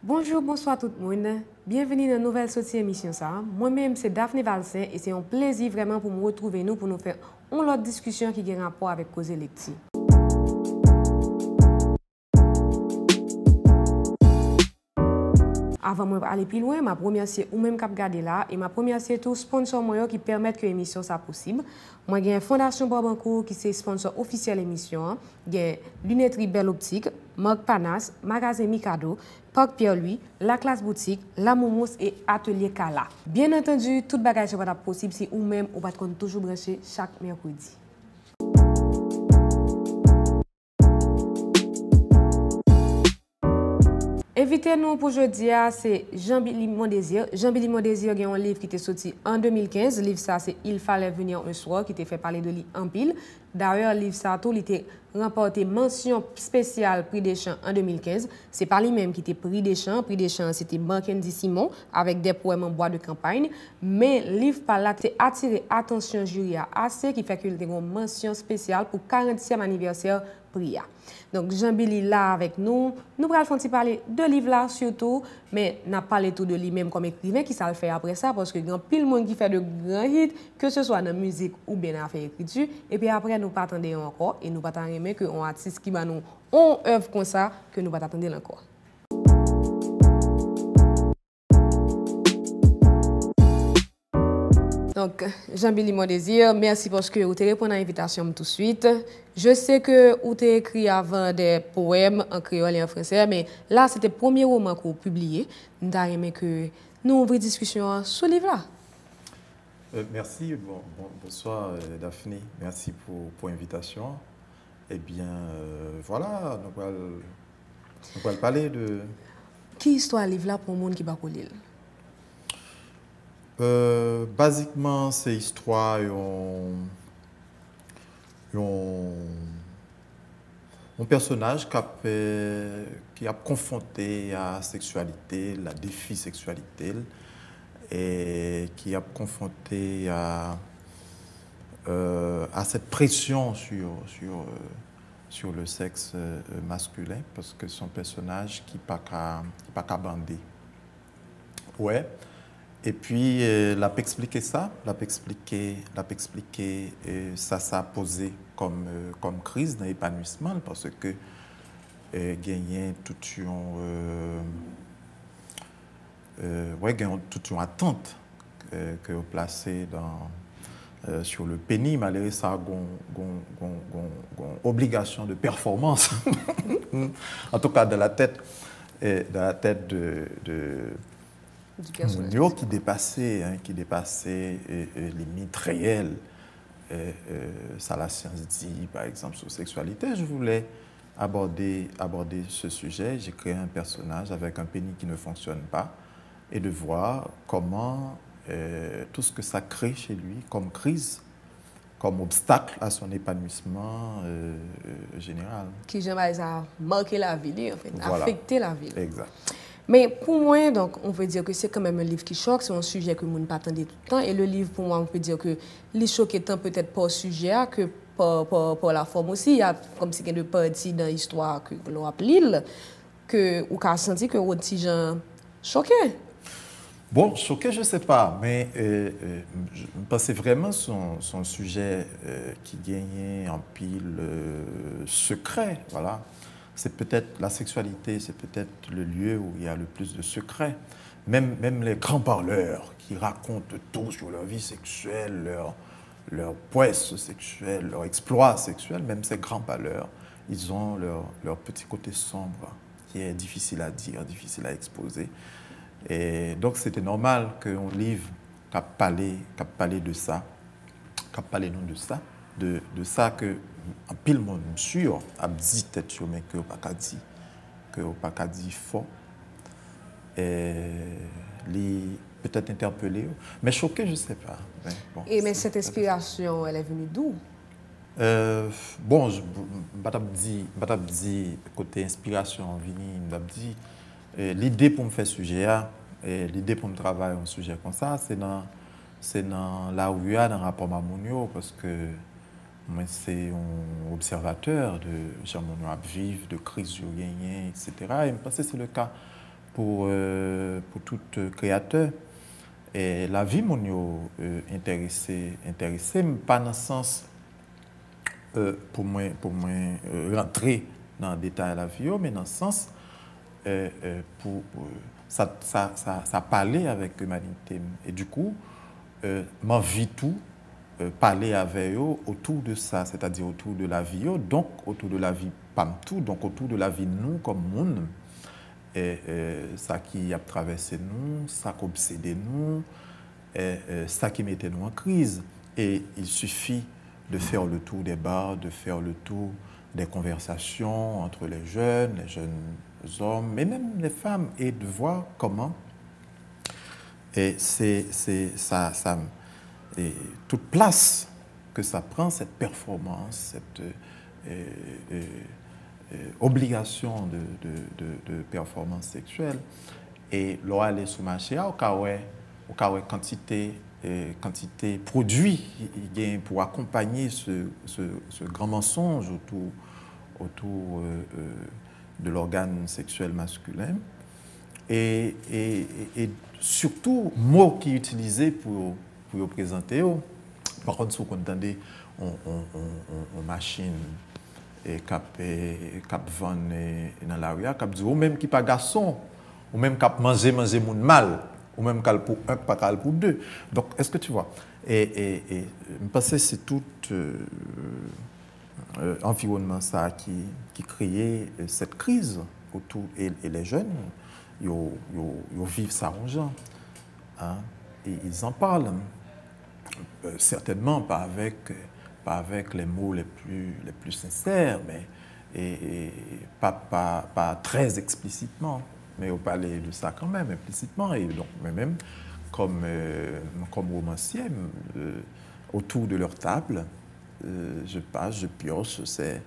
Bonjour, bonsoir tout le monde. Bienvenue dans une nouvelle sortie émission. Moi-même, c'est Daphné Valsin et c'est un plaisir vraiment pour me retrouver nous pour nous faire une autre discussion qui a un rapport avec cause élective. Avant d'aller plus loin, ma première c'est ou même cap garder là et ma première c'est tout sponsor moi qui permettent que l'émission soit possible. Moi j'ai Fondation Bobancourt qui c'est sponsor officiel émission, j'ai Lunetterie Belle Optique, Marc Panas, Magasin Mikado, Parc Pierre-Louis, La Classe Boutique, La Moumous et Atelier Kala. Bien entendu, toute bagage va être possible si ou même ou pas toujours brancher chaque mercredi. Invité nous pour aujourd'hui, c'est Jean-Billy Mondésir. Jean-Billy Mondésir a un livre qui était sorti en 2015. Le livre ça c'est Il fallait venir un soir qui t'a fait parler de lui en pile. D'ailleurs, le livre ça tout il était remporté mention spéciale Prix des Champs en 2015. C'est pas lui-même qui était Prix des Champs. Prix des Champs c'était Mackenzie Simon avec des poèmes en bois de campagne. Mais le livre par là c'est attiré attention jury assez qui fait qu'il ait une mention spéciale pour 40e anniversaire Priya. Donc Jean-Billy là avec nous. Nous allons parler de livre là surtout, mais n'a pas parlé tout de lui-même comme écrivain qui ça le fait après ça parce que grand pile monde qui fait de grands hits que ce soit dans la musique ou bien dans la écriture et puis après nous pas attendre encore et nous pas attendre que un artiste qui va nous on œuvre comme ça que nous pas attendre encore. Donc, Jean-Billy Mondésir, merci parce que vous avez répondu à l'invitation tout de suite. Je sais que vous avez écrit avant des poèmes en créole et en français, mais là, c'était le premier roman que vous publiez. Nous avons aimé que nous ouvrions une discussion sur ce livre-là. Merci. Bonsoir, Daphné. Merci pour l'invitation. Eh bien, voilà, nous allons parler de... Qui histoire le livre-là pour le monde qui va lire? Basiquement, c'est histoire un personnage qui a confronté à la sexualité, la défi sexualité, et qui a confronté à cette pression sur le sexe masculin, parce que son personnage qui n'a pas bander. Ouais. Et puis, l'a expliqué ça, l'a expliqué ça a posé comme crise dans l'épanouissement parce que gagner toute une attente que vous placez sur le pénis, malgré ça, une obligation de performance, en tout cas dans la tête de Mounio qui dépassait les limites réelles. Ça, la science dit, par exemple, sur sexualité. Je voulais aborder ce sujet. J'ai créé un personnage avec un pénis qui ne fonctionne pas et de voir comment tout ce que ça crée chez lui comme crise, comme obstacle à son épanouissement général. Qui jamais a marqué la vie, en fait, voilà. Affecté la vie. Exact. Mais pour moi, donc, on peut dire que c'est quand même un livre qui choque, c'est un sujet que nous ne pas attendait tout le temps. Et le livre, pour moi, on peut dire que les choqués tant peut-être pas au sujet que par la forme aussi. Il y a comme si il y a des parties dans l'histoire que l'on appelle que ou qu'a senti que on petit gens choqué. Bon, choqué, je ne sais pas, mais je pensais vraiment son sujet qui gagnait en pile secret, voilà. C'est peut-être la sexualité, c'est peut-être le lieu où il y a le plus de secrets. Même les grands parleurs qui racontent tout sur leur vie sexuelle, leur prouesse sexuelle, leur exploit sexuel, même ces grands parleurs, ils ont leur petit côté sombre qui est difficile à dire, difficile à exposer. Et donc c'était normal qu'on livre qu'à parler de ça, qu'à parler non de ça, de ça que en pile monde sûr a dit tête sur mais que pas dit fort et peut-être interpellé mais choqué je sais pas mais, bon, mais cette inspiration elle est venue d'où? Bon je dit côté inspiration vini dit l'idée pour me faire sujet l'idée pour me travailler un sujet comme ça c'est dans la rue dans le rapport Mamounio parce que moi, c'est un observateur de Jean Monod vivre, de crise gagné, etc. Et je pense que c'est le cas pour tout créateur. Et la vie mon intéressé pas dans le sens pour moi rentrer dans le détail de la vie, mais dans le sens ça parlait avec l'humanité. Et du coup, m'envie tout parler avec eux autour de ça, c'est-à-dire autour de la vie, donc autour de la vie pas tout, donc autour de la vie nous comme monde. Et ça qui a traversé nous, ça qui a obsédé nous, ça qui mettait nous en crise. Et il suffit de faire le tour des bars, de faire le tour des conversations entre les jeunes hommes, mais même les femmes, et de voir comment et toute place que ça prend, cette performance, cette obligation de performance sexuelle. Et l'on aller sur le marché, au cas où quantité produit pour accompagner ce grand mensonge autour de l'organe sexuel masculin. Et surtout, mots qui sont utilisés pour présenter. Par contre, si vous entendez, on machine et cap vendre dans la rue, cap dire ou même qui pas garçon, ou même cap manger moun mal, ou même cal pour un pas cal pour deux. Donc est-ce que tu vois? Et je pense que c'est tout environnement ça qui créait cette crise autour et les jeunes ils vivent ça en gens, hein, et ils en parlent certainement pas avec les mots les plus sincères, mais pas très explicitement, mais on parlait de ça quand même implicitement. Et donc, même comme romancier, autour de leur table, je pioche ces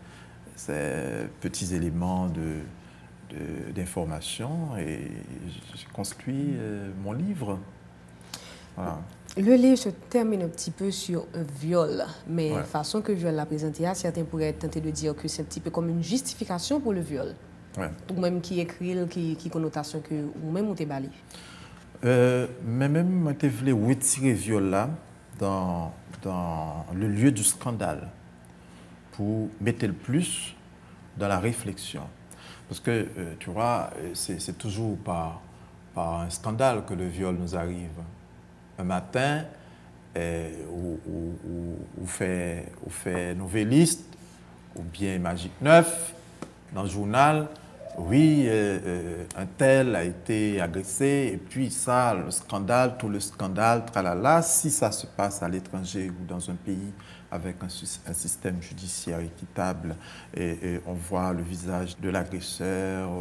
petits éléments d'information et je construis mon livre. Voilà. Le livre se termine un petit peu sur un viol, mais la façon que le viol l'a présenté, certains pourraient tenter de dire que c'est un petit peu comme une justification pour le viol. Ouais. Ou même qui écrit, qui connotation que ou même on t'est balé. Mais même je voulais retirer le viol là dans le lieu du scandale pour mettre le plus dans la réflexion. Parce que, tu vois, c'est toujours par un scandale que le viol nous arrive. Un matin, ou fait Nouvelliste, ou bien Magique 9, dans le journal, oui, un tel a été agressé, et puis ça, le scandale, tout le scandale, tralala, si ça se passe à l'étranger ou dans un pays avec un système judiciaire équitable, et on voit le visage de l'agresseur,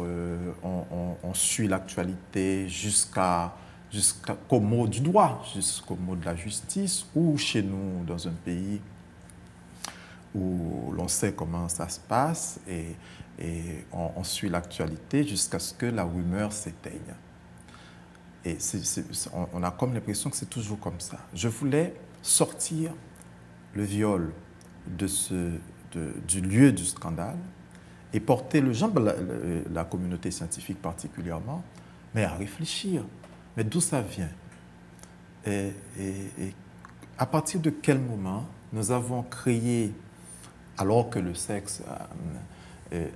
on suit l'actualité jusqu'au mot du droit, jusqu'au mot de la justice, ou chez nous, dans un pays où l'on sait comment ça se passe, et on suit l'actualité jusqu'à ce que la rumeur s'éteigne. Et on a comme l'impression que c'est toujours comme ça. Je voulais sortir le viol du lieu du scandale et porter le genre, la communauté scientifique particulièrement, mais à réfléchir. Mais d'où ça vient? Et à partir de quel moment nous avons créé, alors que le sexe,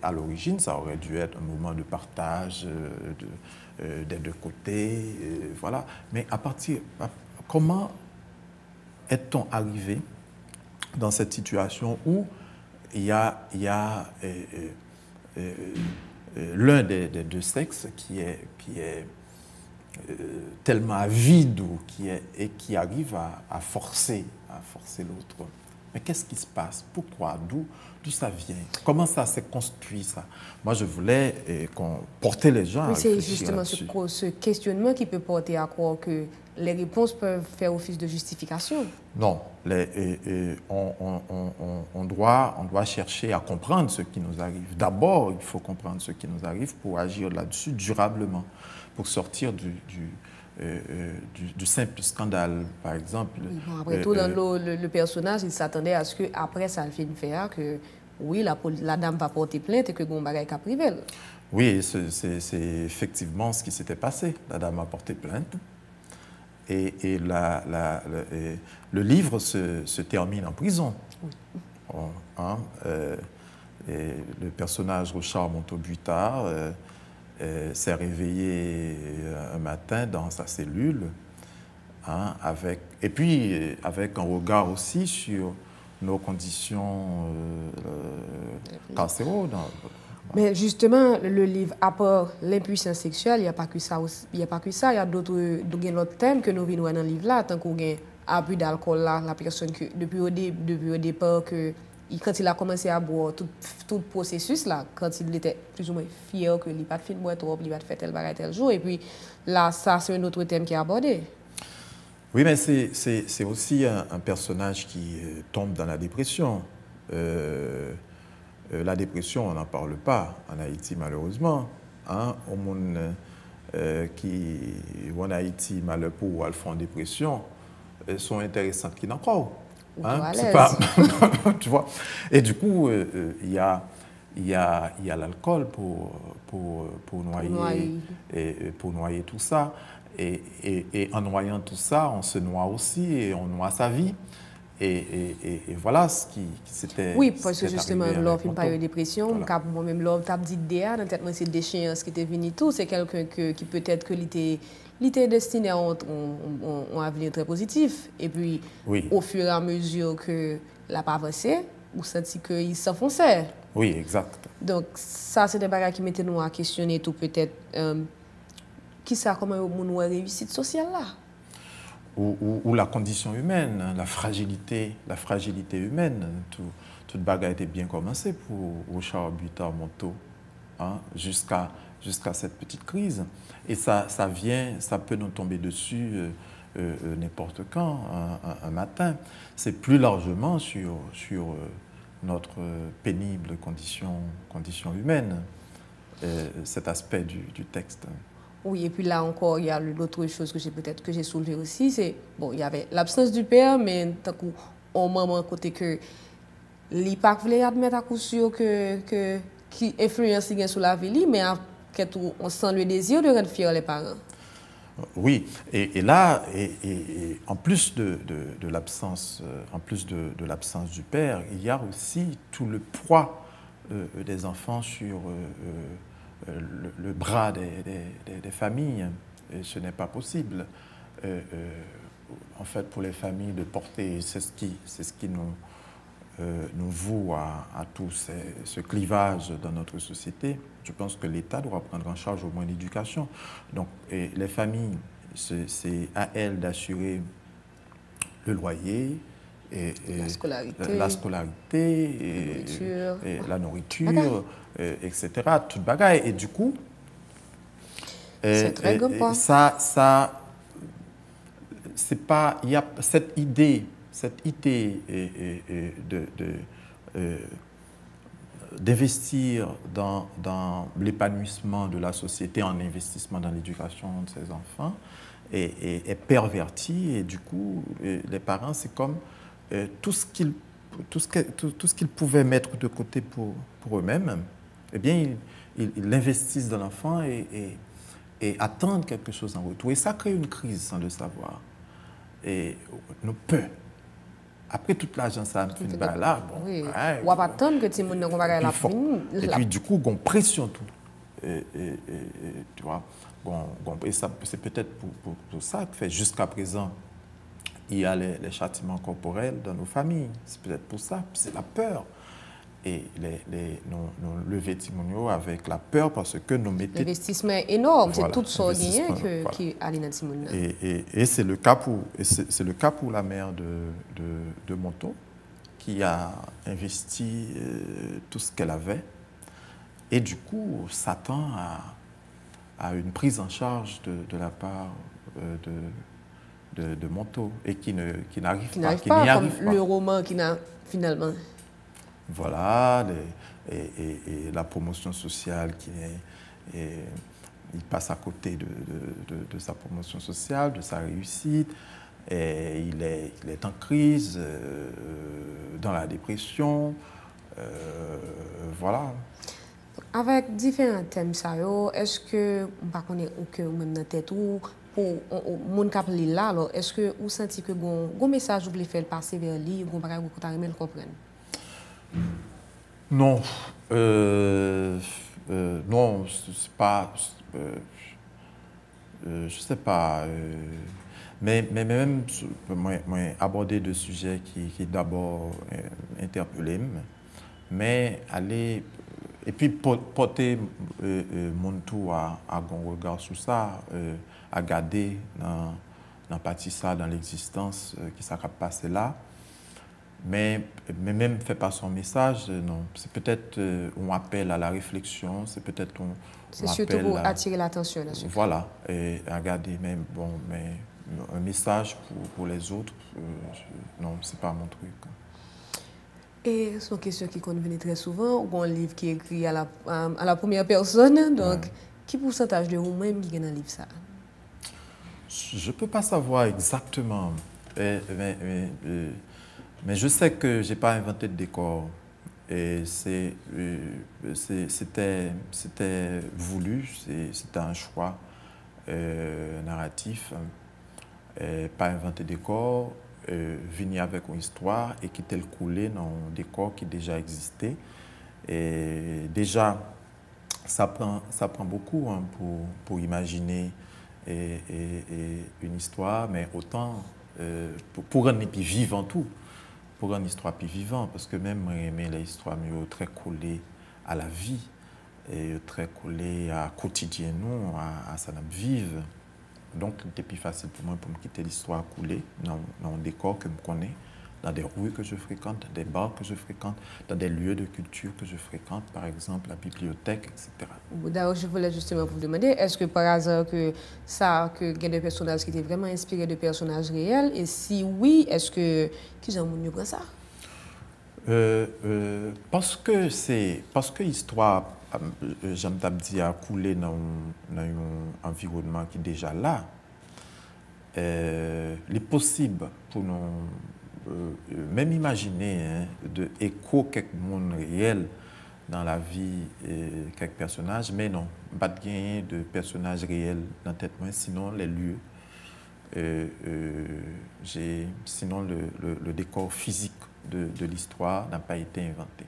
à l'origine, ça aurait dû être un moment de partage, des deux côtés, voilà. Mais comment est-on arrivé dans cette situation où il y a l'un des deux sexes qui est tellement avide ou qui arrive à forcer l'autre? Mais qu'est-ce qui se passe? Pourquoi? D'où ça vient? Comment ça s'est construit, ça? Moi, je voulais qu'on porte les gens à réfléchir. C'est justement ce questionnement qui peut porter à croire que les réponses peuvent faire office de justification. Non. On doit chercher à comprendre ce qui nous arrive. D'abord, il faut comprendre ce qui nous arrive pour agir là-dessus durablement, pour sortir du simple scandale, par exemple. Oui, bon, après tout, dans le personnage, il s'attendait à ce qu'après ça le film faire, que oui, la dame va porter plainte et que gon bagay ka privé. Oui, c'est effectivement ce qui s'était passé. La dame a porté plainte. Et le livre se termine en prison. Oui. Bon, hein, et le personnage Richard Monteau-Buitard s'est réveillé un matin dans sa cellule, hein, et puis avec un regard aussi sur nos conditions carcérales. Mais justement, le livre, à part l'impuissance sexuelle, il n'y a pas que ça. Il y a d'autres thèmes que nous venons dans le livre là, tant qu'on a abus d'alcool là, la personne que depuis au départ quand il a commencé à boire tout processus là, quand il était plus ou moins fier que il pas de film boire trop, il va faire tel bagage tel jour, et puis là ça c'est un autre thème qui est abordé. Oui, mais c'est aussi un personnage qui tombe dans la dépression. La dépression, on n'en parle pas en Haïti, malheureusement. Hein? Au monde qui, en Haïti, malheureusement, ou font dépression, sont intéressantes qui n'en croient. Hein? C'est pas, tu vois. Et du coup, il y a l'alcool pour noyer tout ça. Et en noyant tout ça, on se noie aussi et on noie sa vie. Et voilà ce qui s'était. Oui, parce que justement, l'homme fait une période de dépression. Voilà. Moi-même, l'homme tape dit DA, dans tête, c'est déchéance qui était venu tout. C'est quelqu'un qui peut-être que était destiné à un avenir très positif. Et puis, oui, au fur et à mesure que la pas avancé, vous sentez qu'il s'enfonçait. Oui, exact. Donc, ça, c'est des bagages qui mettaient nous à questionner tout peut-être. Qui ça, comment on a réussite sociale là? Ou la condition humaine, la fragilité humaine. Toute bagarre était bien commencée pour Richard Buitard-Monteau, hein, jusqu'à cette petite crise. Et ça peut nous tomber dessus n'importe quand, un matin. C'est plus largement sur notre pénible condition humaine, cet aspect du texte. Oui, et puis là encore, il y a l'autre chose que j'ai soulevé aussi, c'est, bon, il y avait l'absence du père, mais tant coup, au moment côté que l'IPAC voulait admettre à coup sûr qui influence sur la vie, mais on sent le désir de rendre fiers les parents. Oui, et là, en plus de l'absence, du père, il y a aussi tout le poids des enfants sur le bras des familles. Et ce n'est pas possible. En fait, pour les familles de porter, c'est ce qui nous voue à tout ce clivage dans notre société. Je pense que l'État doit prendre en charge au moins l'éducation. Donc, les familles, c'est à elles d'assurer le loyer, la scolarité, la nourriture, etc. Toute bagaille. Et du coup, c'est très grand. C'est pas, il y a cette idée d'investir dans l'épanouissement de la société en investissement dans l'éducation de ses enfants est pervertie, et du coup les parents, c'est comme tout ce qu'ils pouvaient mettre de côté pour eux-mêmes, eh bien ils l'investissent dans l'enfant et attendent quelque chose en retour, et ça crée une crise sans le savoir. Et nous peut. Après toute l'argent, ça me fait là. Bon, oui. Ouais, on va pas attendre que tu me la fin. Et puis du coup, on pression tout. Tu vois. Et ça, c'est peut-être pour ça que jusqu'à présent, il y a les châtiments corporels dans nos familles. C'est peut-être pour ça. C'est la peur. Et nous lever Timonio avec la peur parce que nous mettons... L'investissement est énorme, voilà, c'est tout ce voilà, qui allait dans Timonio. Et c'est le cas pour la mère de Monteau, qui a investi tout ce qu'elle avait, et du coup s'attend à une prise en charge de la part de Monteau, et qui n'arrive pas, qui n'y arrive pas. Le roman qui n'a finalement... Voilà, et la promotion sociale il passe à côté de sa promotion sociale, de sa réussite, et il est en crise, dans la dépression, Voilà. Avec différents thèmes, est-ce que, par contre, ou que même dans la tête, ou pour mon cap là, alors, est-ce que vous sentez que un message vous voulez faire passer vers lui, ou bagage vous comprenez le comprendre? Non. Non, c'est pas. Je sais pas. Mais même, moi, aborder des sujets qui d'abord interpellent, mais aller. Et puis porter mon tour à un regard sur ça, à garder dans partie ça, dans l'existence qui s'est passé là. Mais même fait pas son message, non. C'est peut-être un appel à la réflexion, c'est peut-être c'est surtout pour attirer l'attention. Voilà, et à garder, mais bon, mais un message pour les autres, non, c'est pas mon truc. Et c'est une question qui convient très souvent, ou un livre qui est écrit à la première personne, donc qui pourcentage de vous-même qui est dans le livre ça? Je ne peux pas savoir exactement, mais je sais que je n'ai pas inventé de décor. Et c'était voulu, c'était un choix narratif, pas inventer de décor, venir avec une histoire et quitter le couler dans un décor qui déjà existait. Et déjà, ça prend beaucoup hein, pour imaginer une histoire, mais autant pour rendre plus vivant tout. Pour rendre l'histoire plus vivante, parce que même aimer l'histoire mieux très collée à la vie et très collée à quotidien nous, à ça nous vive. Donc c'était plus facile pour moi pour me quitter l'histoire coulée dans un décor que je connais, dans des rues que je fréquente, dans des bars que je fréquente, dans des lieux de culture que je fréquente, par exemple la bibliothèque, etc. D'ailleurs, je voulais justement vous demander, est-ce que par hasard que il y a des personnages qui étaient vraiment inspirés de personnages réels, et si oui, est-ce que qui ont mieux ça? Parce que l'histoire, j'aime dit, a coulé dans un environnement qui est déjà là. Il est possible pour nous, même imaginer, hein, de écho quelque monde réel dans la vie quelques personnages, mais non, pas de gain de personnages réels dans la tête, sinon les lieux, sinon le décor physique de l'histoire n'a pas été inventé.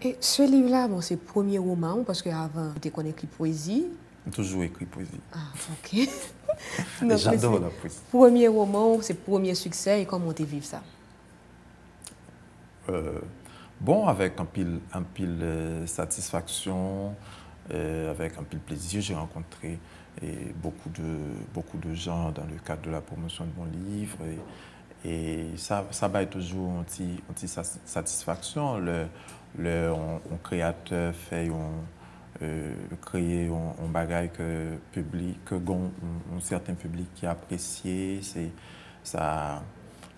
Et ce livre-là, bon, c'est le premier roman, parce qu'avant, tu connais écrit poésie. Toujours écrit poésie. Ah, ok. J'adore la poésie. Premier roman, c'est le premier succès, et comment tu vis ça? Bon, avec un pile satisfaction, avec un pile plaisir, j'ai rencontré beaucoup de gens dans le cadre de la promotion de mon livre. Et ça va toujours une petite satisfaction. Un créateur fait créer un bagage que un certain public qui apprécie, ça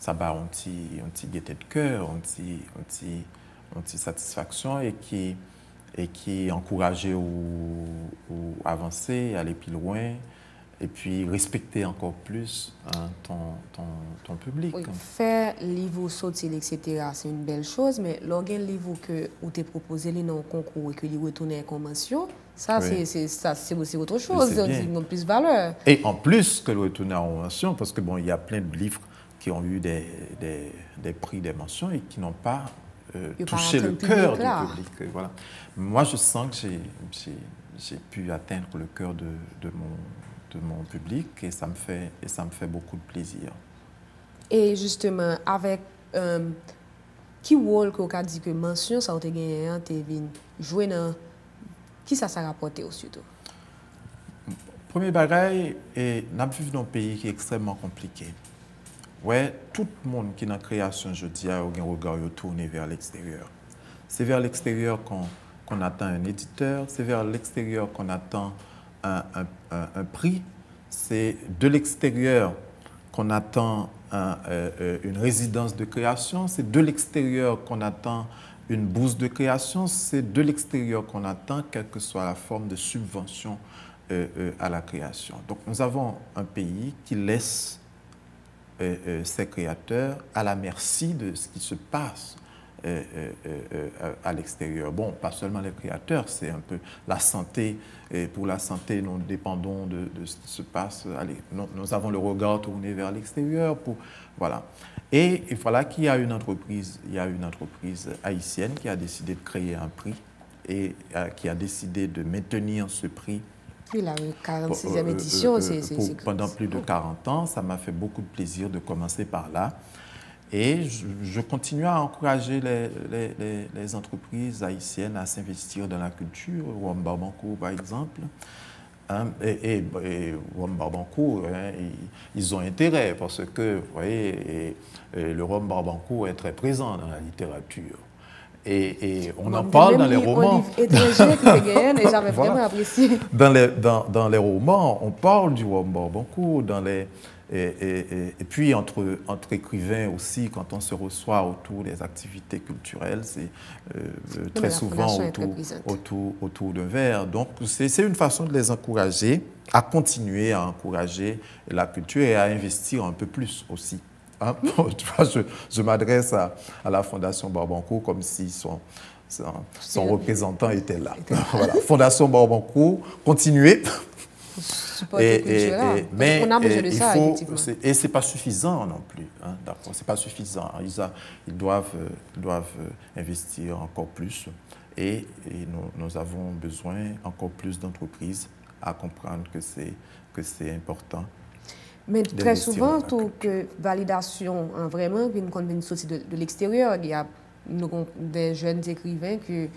va un petit gaieté de cœur, une petite satisfaction et qui encourage ou avancer, aller plus loin. Et puis respecter encore plus hein, ton public. Oui, faire livre sortir, etc., c'est une belle chose, mais lorsqu'un livre que vous t'es proposé dans un concours et que vous retournez en convention, ça, oui. c'est aussi autre chose, c'est plus valeur. Et en plus que le retourner en convention, parce que bon, il y a plein de livres qui ont eu des prix, des mentions et qui n'ont pas touché le cœur du public. Voilà. Moi, je sens que j'ai pu atteindre le cœur de mon public et ça me fait beaucoup de plaisir. Et justement, avec qui rôle qu'on a dit que mention ça a été gagné, tu joué dans qui ça rapporté au surtout? Premier bagaille, nous vivons dans un pays qui est extrêmement compliqué. Ouais, tout le monde qui est dans la création, je dis, a un regard tourné vers l'extérieur. C'est vers l'extérieur qu'on attend un éditeur, c'est vers l'extérieur qu'on attend un prix, c'est de l'extérieur qu'on attend une résidence de création, c'est de l'extérieur qu'on attend une bourse de création, c'est de l'extérieur qu'on attend quelle que soit la forme de subvention à la création. Donc nous avons un pays qui laisse ses créateurs à la merci de ce qui se passe à l'extérieur. Bon, pas seulement les créateurs, c'est un peu la santé. Et pour la santé, nous dépendons de ce qui se passe. Allez, nous avons le regard tourné vers l'extérieur. Voilà. Et voilà qu'il y a une entreprise haïtienne qui a décidé de créer un prix et qui a décidé de maintenir ce prix. Puis la 46e édition, pendant plus de 40 ans. Ça m'a fait beaucoup de plaisir de commencer par là. Et je continue à encourager les entreprises haïtiennes à s'investir dans la culture. Wom Barbancourt, par exemple. Hein, et Wom Barbancourt, hein, ils ont intérêt parce que, vous voyez, le Wom Barbancourt est très présent dans la littérature. Et on en parle dans les romans. J'avais vraiment apprécié. Dans les romans, on parle du Wom Barbancourt, et puis entre écrivains aussi, quand on se reçoit autour des activités culturelles, c'est très souvent autour d'un verre. Donc c'est une façon de les encourager à continuer à encourager la culture et à investir un peu plus aussi. Hein? Tu vois, je m'adresse à la Fondation Barbancourt comme si son représentant était là. Voilà. Fondation Barbancourt, continuez. Mais on a besoin de ça, effectivement. Et ce n'est pas suffisant non plus. Hein, d'accord, c'est pas suffisant. Ils doivent investir encore plus. Et nous avons besoin encore plus d'entreprises à comprendre que c'est important. Mais très souvent, toute validation, hein, vraiment, une sortie de l'extérieur, il y a des jeunes écrivains que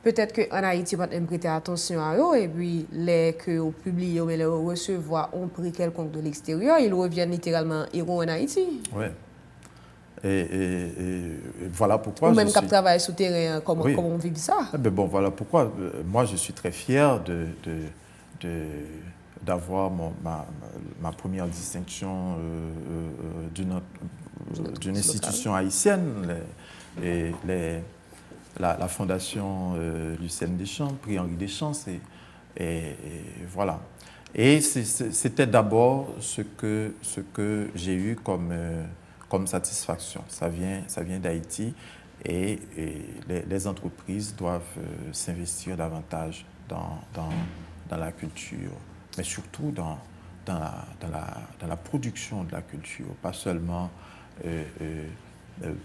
peut-être qu'en Haïti, on va prêter attention à eux, et puis les que au public, mais les recevoir ont pris quelconque de l'extérieur, ils reviennent littéralement héros en Haïti. Oui. Et voilà pourquoi. Ou même quand travaille sous terrain, comment on vit ça? Mais bon, voilà pourquoi. Moi, je suis très fier d'avoir ma première distinction d'une institution haïtienne, la Fondation Lucienne Deschamps, prix Henri Deschamps, et voilà. Et c'était d'abord ce que j'ai eu comme satisfaction. Ça vient d'Haïti et les entreprises doivent s'investir davantage dans la culture, mais surtout dans la production de la culture, pas seulement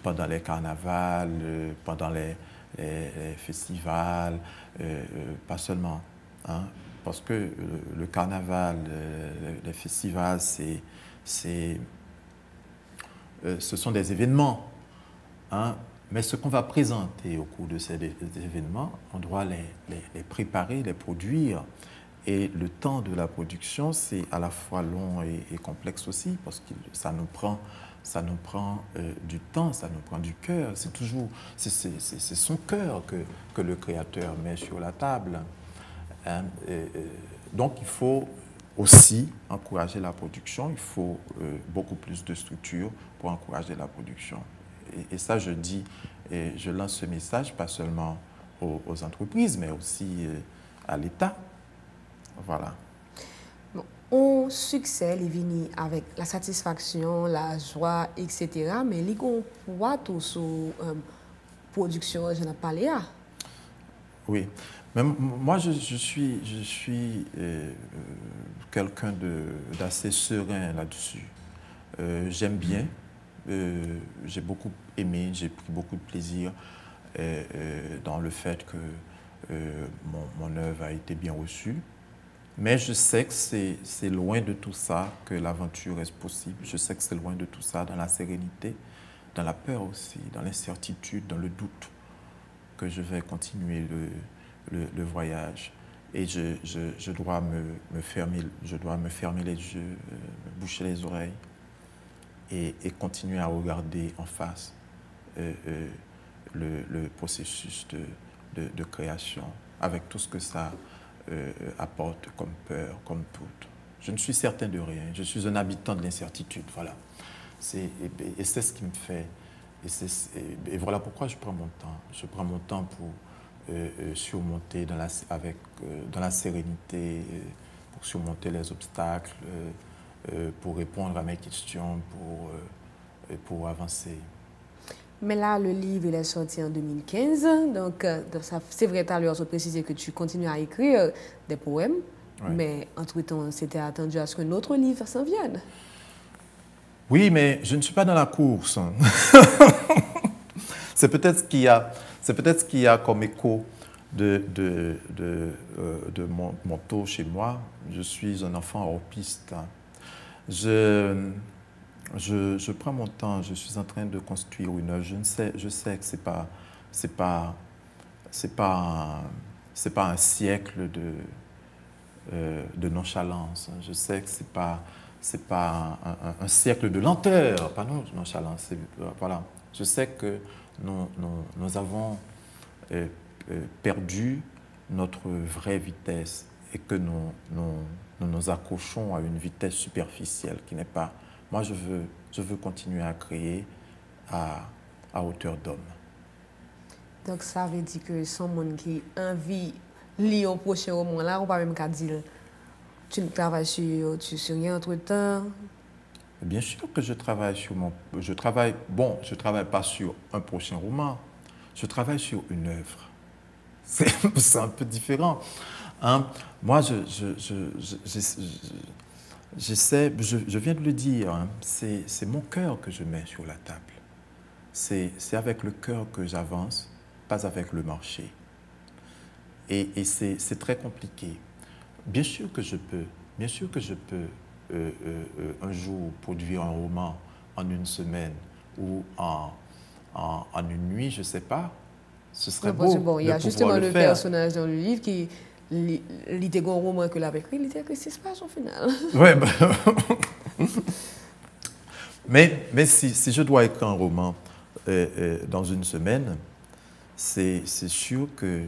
pendant les carnavals, pendant les festivals, pas seulement. Hein, parce que le carnaval, les festivals, ce sont des événements. Hein, mais ce qu'on va présenter au cours de ces événements, on doit les préparer, les produire. Et le temps de la production, c'est à la fois long et complexe aussi, parce que ça nous prend du temps, ça nous prend du cœur. C'est son cœur que le créateur met sur la table. Hein, donc il faut aussi encourager la production, il faut beaucoup plus de structures pour encourager la production. Et ça, je dis, et je lance ce message pas seulement aux entreprises, mais aussi à l'État. Voilà. Bon, on succès, il vient avec la satisfaction, la joie, etc. Mais il y a tout sur production, je n'ai pas parlé. Oui. Mais moi, je suis quelqu'un d'assez serein là-dessus. J'aime bien. J'ai beaucoup aimé, j'ai pris beaucoup de plaisir dans le fait que mon œuvre a été bien reçue. Mais je sais que c'est loin de tout ça que l'aventure est possible. Je sais que c'est loin de tout ça dans la sérénité, dans la peur aussi, dans l'incertitude, dans le doute, que je vais continuer le voyage. Et je dois me fermer les yeux, me boucher les oreilles et continuer à regarder en face le processus de création avec tout ce que ça apporte comme peur, comme doute. Je ne suis certain de rien. Je suis un habitant de l'incertitude. Voilà. Et c'est ce qui me fait. Et voilà pourquoi je prends mon temps. Je prends mon temps pour surmonter dans la sérénité, pour surmonter les obstacles, pour répondre à mes questions, pour avancer. Mais là, le livre, il est sorti en 2015. Donc c'est vrai, tout à l'heure, je précisais que tu continues à écrire des poèmes. Ouais. Mais entre-temps, c'était attendu à ce que notre livre s'en vienne. Oui, mais je ne suis pas dans la course. C'est peut-être ce qu'il y a comme écho de mon motto chez moi. Je suis un enfant hors piste. Je prends mon temps, je suis en train de construire une œuvre. Je sais que c'est pas un siècle de nonchalance. Je sais que c'est pas un siècle de lenteur, pas de nonchalance. Voilà. Je sais que nous avons perdu notre vraie vitesse et que nous accrochons à une vitesse superficielle qui n'est pas... Moi, je veux continuer à créer à hauteur d'homme. Donc, ça veut dire que son monde qui a envie de lire un prochain roman, là, on ne peut même pas dire tu travailles sur rien entre-temps. Bien sûr que je travaille sur mon... je travaille pas sur un prochain roman, je travaille sur une œuvre. C'est un peu différent. Hein? Moi, j'essaie, je viens de le dire, hein, c'est mon cœur que je mets sur la table. C'est avec le cœur que j'avance, pas avec le marché. Et c'est très compliqué. Bien sûr que je peux un jour produire un roman en une semaine ou en une nuit, je ne sais pas. Ce serait beau bon, il y a de justement pouvoir le faire. personnage dans le livre qui lit un roman que l'avait écrit, il était que 6 pages au final. Ouais, mais si je dois écrire un roman dans une semaine, c'est sûr que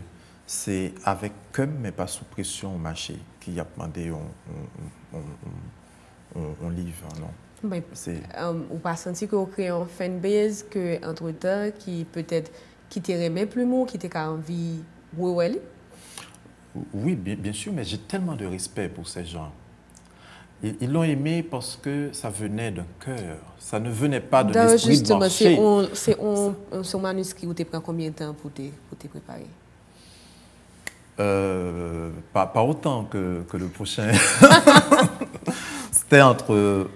c'est avec cœur, mais pas sous pression au marché, qui a demandé on livre, non. Ben, ou pas senti qu'on crée un fanbase que entre-temps, qui peut-être qui t'aimait plus mot, qui t'a envie de ouais. Oui, bien sûr, mais j'ai tellement de respect pour ces gens. Ils l'ont aimé parce que ça venait d'un cœur. Ça ne venait pas de l'esprit de marché. C'est son manuscrit où tu prends combien de temps pour te préparer? Pas autant que le prochain. C'était entre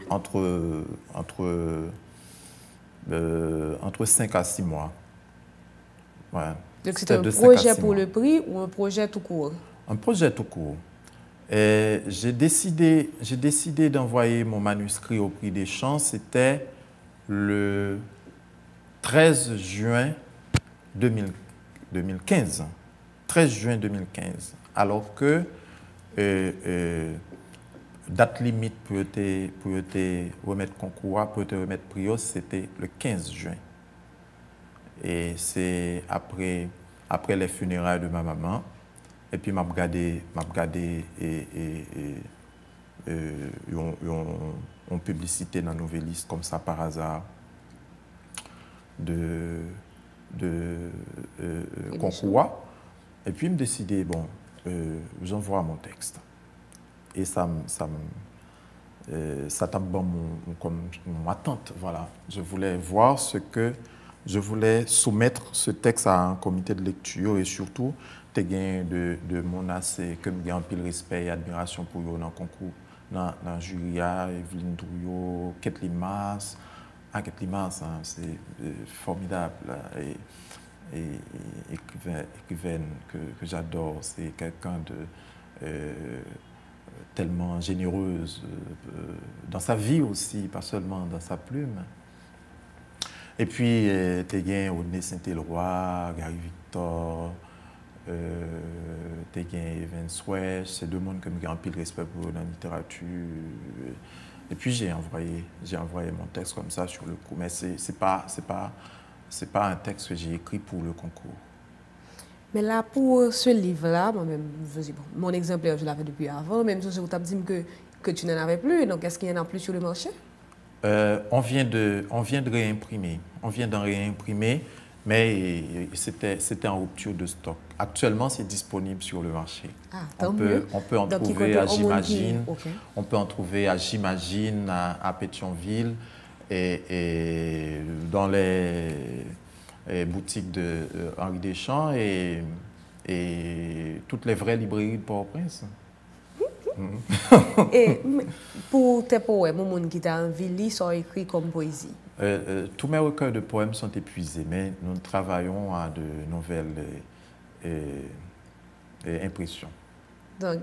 5 à 6 mois. Ouais. Donc c'était un projet pour le prix ou un projet tout court? Un projet tout court. Et j'ai décidé d'envoyer mon manuscrit au Prix des Champs. C'était le 13 juin 2015. 13 juin 2015. Alors que date limite pour te remettre concours, pour te remettre prix, c'était le 15 juin. Et c'est après les funérailles de ma maman. Et puis, m'a regardé on publicité dans Nouvelliste comme ça par hasard de concours. Et puis, je me décidé, bon, j'envoie mon texte. Et ça tape bon mon attente, voilà. Je voulais voir je voulais soumettre ce texte à un comité de lecture et surtout, te gain de mon assez, que j'ai un pile respect et admiration pour eux dans le concours, dans le jury, Evelyne Douillot, Kate Limas. Kate Limas, hein, c'est formidable. Et écrivaine que j'adore, c'est quelqu'un de tellement généreuse dans sa vie aussi, pas seulement dans sa plume. Et puis, tu as Odné Saint-Éloi, Gary Victor, tu as Evans Wesh, c'est deux mondes que j'ai un pile respect pour dans la littérature. Et puis, j'ai envoyé mon texte comme ça sur le coup. Mais c'est pas un texte que j'ai écrit pour le concours. Mais là, pour ce livre-là, mon exemplaire, je l'avais depuis avant, même si je vous dit que tu n'en avais plus. Donc, est-ce qu'il y en a plus sur le marché? On vient de réimprimer. On vient d'en réimprimer, mais c'était en rupture de stock. Actuellement, c'est disponible sur le marché. On peut en trouver à J'imagine. Okay. On peut en trouver à J'imagine, à Pétionville et dans les boutique de Henri Deschamps et toutes les vraies librairies de Port-au-Prince. Et pour tes poèmes, au monde qui t'a envie de lire, sont écrits comme poésie? Tous mes recueils de poèmes sont épuisés, mais nous travaillons à de nouvelles impressions. Donc,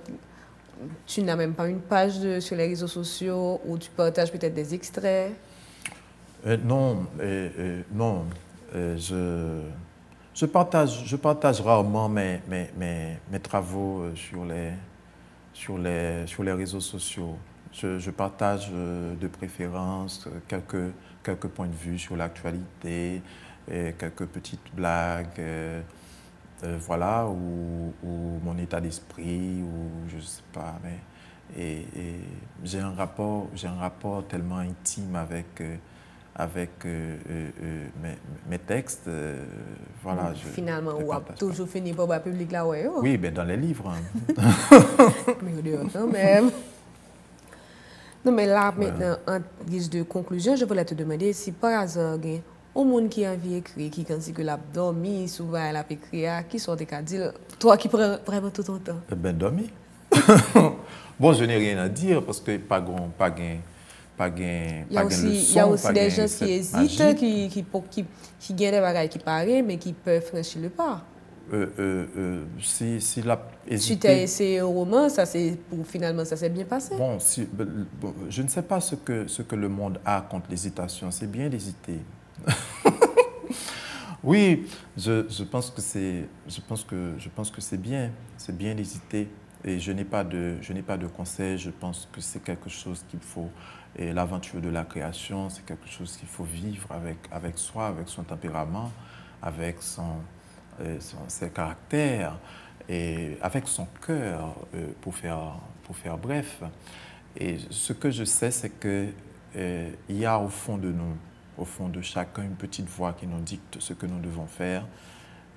tu n'as même pas une page sur les réseaux sociaux où tu partages peut-être des extraits? Non, non. Je partage rarement mes travaux sur les réseaux sociaux. Je partage de préférence quelques points de vue sur l'actualité, quelques petites blagues, voilà, ou mon état d'esprit, ou je ne sais pas. Mais, et j'ai un rapport tellement intime avec mes textes. Voilà, finalement, on a toujours fini par le public là, ouais. Oui, ben dans les livres. Mais quand même. Non, mais là, maintenant, en guise de conclusion, je voulais te demander si par hasard, il y a un monde qui a envie d'écrire, qui quand il a dormi, souvent elle a écrit, qui sont des cas dire, toi qui prends vraiment tout ton temps? Ben, dormi. Bon, je n'ai rien à dire parce que pas gain. Il y a aussi des gens qui hésitent, qui gagnent des bagages qui paraissent, mais qui peuvent franchir le pas. Si la tu t'es essayé au roman, finalement, ça s'est bien passé. Bon, je ne sais pas ce que le monde a contre l'hésitation. C'est bien d'hésiter. Oui, je pense que c'est bien. C'est bien d'hésiter. Et je n'ai pas de conseils. Je pense que c'est quelque chose qu'il faut. Et l'aventure de la création, c'est quelque chose qu'il faut vivre avec soi, avec son tempérament, avec ses caractères et avec son cœur pour faire bref. Et ce que je sais, c'est qu'il y a au fond de nous, au fond de chacun, une petite voix qui nous dicte ce que nous devons faire.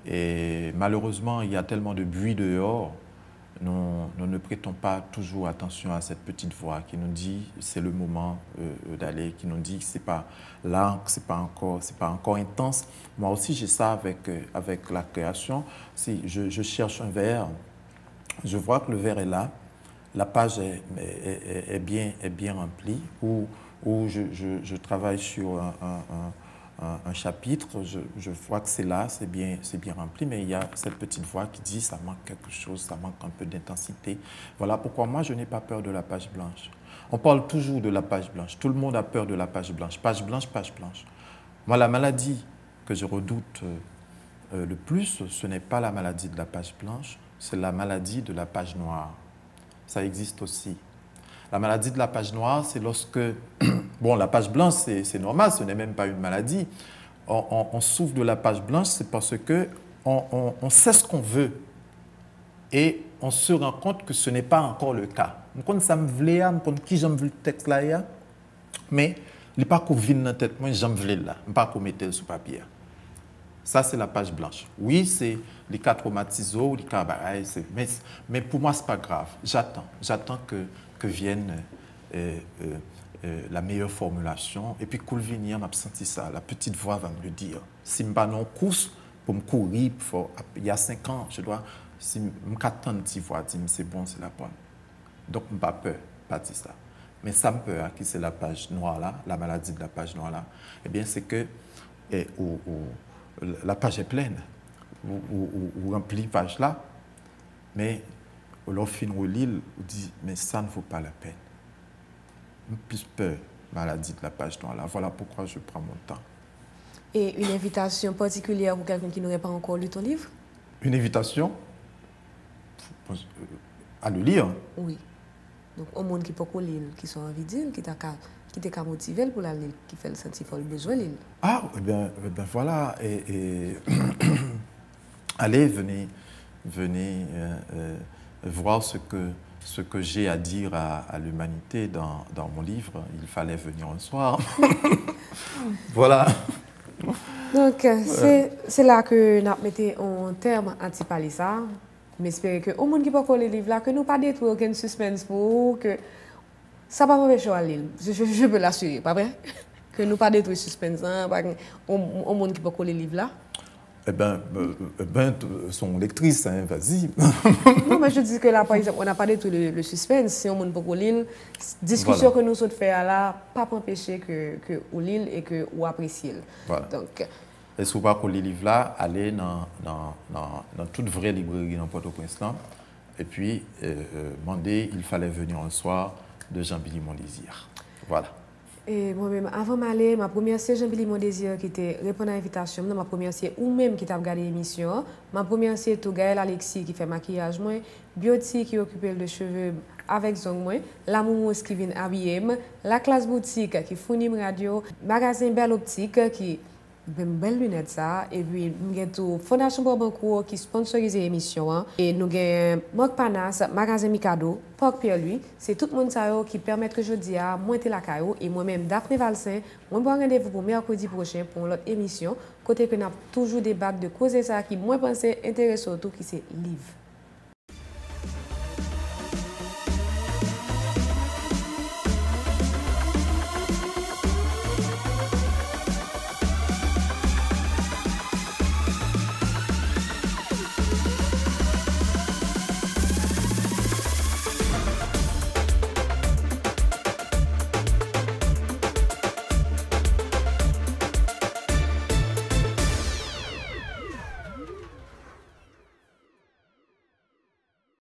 Et malheureusement, il y a tellement de bruit dehors. Nous ne prêtons pas toujours attention à cette petite voix qui nous dit c'est le moment d'aller, qui nous dit que c'est pas là, que c'est pas encore intense. Moi aussi j'ai ça avec la création. Si je cherche un vers, je vois que le vers est là, la page est bien remplie, ou je travaille sur un chapitre, je vois que c'est là, c'est bien rempli, mais il y a cette petite voix qui dit ça manque quelque chose, ça manque un peu d'intensité. Voilà pourquoi moi je n'ai pas peur de la page blanche. On parle toujours de la page blanche, tout le monde a peur de la page blanche. Page blanche, page blanche. Moi, la maladie que je redoute le plus, ce n'est pas la maladie de la page blanche, c'est la maladie de la page noire. Ça existe aussi. La maladie de la page noire, c'est lorsque... Bon, la page blanche, c'est normal, ce n'est même pas une maladie. On souffre de la page blanche, c'est parce qu'on sait ce qu'on veut et on se rend compte que ce n'est pas encore le cas. Quand ça me voulait, quand qui j'aime le texte là, mais il n'est pas qu'on vient dans la tête, moi j'aime le là, je ne pas qu'on mette sur papier. Ça, c'est la page blanche. Oui, c'est les cas traumatisés, les cas... mais pour moi, ce n'est pas grave. J'attends que vienne la meilleure formulation. Et puis, quand venir, m'a senti ça. La petite voix va me le dire. Si je n'ai course pour me courir, il y a 5 ans, je dois... Si je attends une petite voix, dire c'est bon, c'est la bonne. Donc, je n'ai pas peur, pas dire ça. Mais ça me peur, qui c'est la page noire là, la maladie de la page noire là, eh bien, c'est que la page est pleine. Vous remplit la page là, mais l'on finit au lit, on dit, mais ça ne vaut pas la peine. Plus peur, maladie de la page noire là. Voilà pourquoi je prends mon temps. Et une invitation particulière pour quelqu'un qui n'aurait pas encore lu ton livre? Une invitation à le lire? Oui. Donc, au monde qui peut lire, qui sont envie de lire, qui t'a motivé pour la lire, qui fait le sentiment le besoin de lire. Ah, eh bien voilà. Allez, venez voir ce que j'ai à dire à l'humanité dans mon livre. Il fallait venir un soir. Voilà. Donc, c'est là que nous mettons un terme à parler ça. Mais j'espère que au monde qui peut lire le livre là, que nous pas détruire aucun suspense pour que ça va pas m'empêcher à lire. Je peux l'assurer, pas vrai? Que nous pas détruire suspense au monde qui peut lire le livre là. Son lectrice, hein, vas-y. Non, mais je dis que là, par exemple, on a parlé de tout le suspense. Si on monte pour l'île, discussion que nous sommes fait là, pas empêcher que l'île et que ou apprécier. Voilà. Donc, est-ce que vous pas les livres là, aller dans toute vraie librairie dans Port-au-Prince là, et puis demander, il fallait venir un soir de Jean-Billy Mondésir. Voilà. Et moi-même, avant d'aller, ma première c'est Jean-Billy Mondésir qui était répondre à l'invitation. Ma première c'est ou même qui t'a regardé l'émission. Ma première c'est tout Gaël Alexis qui fait maquillage moi, Beauty qui occupe de cheveux avec zong moi, la Moumous qui vient habiller, la classe boutique qui fournit radio, magasin Belle Optique qui même belle lunette ça et puis nous avons tout Fondation Bobancourt qui sponsorise l'émission hein. Et nous avons Marc Panas, magasin Mikado, Porc Pierre-Louis, c'est tout le monde ça qui permet que je dis à monter la caillou et moi-même Daphné Valsin, moi prends rendez-vous pour mercredi prochain pour l'autre émission côté que nous avons toujours débattre de causer ça qui moi pensais intéressant surtout qui c'est livre.